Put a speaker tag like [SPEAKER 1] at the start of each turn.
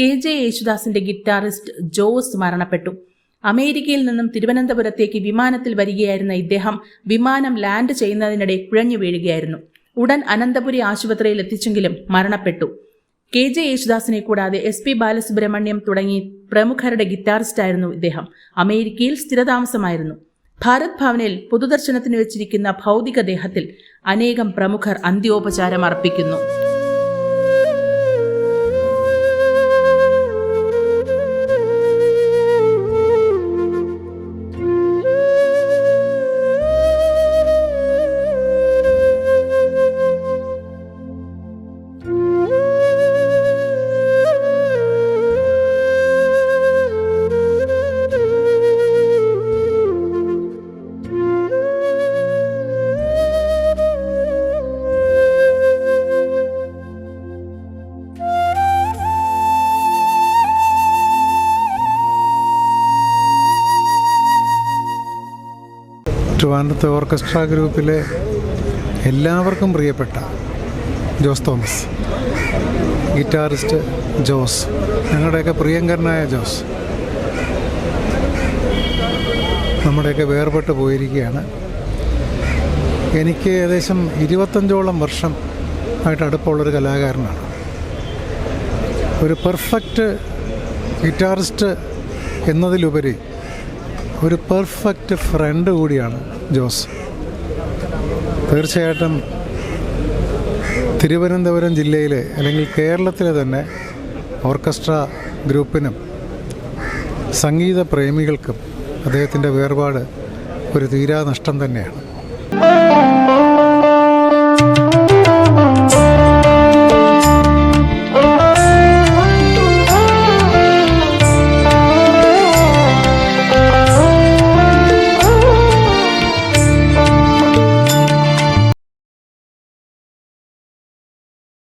[SPEAKER 1] KJ യേശുദാസിന്റെ guitarist Jose മരണപ്പെട്ടു. അമേരിക്കയിൽ നിന്നും തിരുവനന്തപുരത്തേക്ക് വിമാനത്തിൽ വരികയായിരുന്ന ഇദ്ദേഹം വിമാനം ലാൻഡ് ചെയ്യുന്നതിനിടെ കുഴഞ്ഞു വീഴുകയായിരുന്നു. ഉടൻ അനന്തപുരി ആശുപത്രിയിൽ എത്തിച്ചെങ്കിലും മരണപ്പെട്ടു. KJ യേശുദാസിനെ കൂടാതെ SP ബാലസുബ്രഹ്മണ്യം തുടങ്ങി പ്രമുഖരുടെ ഗിറ്റാറിസ്റ്റായിരുന്നു ഇദ്ദേഹം. അമേരിക്കയിൽ സ്ഥിരതാമസമായിരുന്നു. ഭാരത് ഭവനിൽ പൊതുദർശനത്തിന് വെച്ചിരിക്കുന്ന ഭൗതികദേഹത്തിൽ അനേകം പ്രമുഖർ അന്ത്യോപചാരം അർപ്പിക്കുന്നു.
[SPEAKER 2] ട്രിവാൻഡ്രത്തെ ഓർക്കസ്ട്ര ഗ്രൂപ്പിലെ എല്ലാവർക്കും പ്രിയപ്പെട്ട ജോസ് തോമസ്, ഗിറ്റാറിസ്റ്റ് ജോസ്, ഞങ്ങളുടെയൊക്കെ പ്രിയങ്കരനായ ജോസ് നമ്മുടെയൊക്കെ വേർപെട്ട് പോയിരിക്കുകയാണ്. എനിക്ക് ഏകദേശം 25ഓളം വർഷം ആയിട്ട് അടുപ്പമുള്ളൊരു കലാകാരനാണ്. ഒരു പെർഫെക്റ്റ് ഗിറ്റാറിസ്റ്റ് എന്നതിലുപരി ഒരു പെർഫെക്റ്റ് ഫ്രണ്ട് കൂടിയാണ് ജോസ്. തീർച്ചയായിട്ടും തിരുവനന്തപുരം ജില്ലയിലെ അല്ലെങ്കിൽ കേരളത്തിലെ തന്നെ ഓർക്കസ്ട്ര ഗ്രൂപ്പിനും സംഗീത പ്രേമികൾക്കും അദ്ദേഹത്തിൻ്റെ വേർപാട് ഒരു തീരാനഷ്ടം തന്നെയാണ്.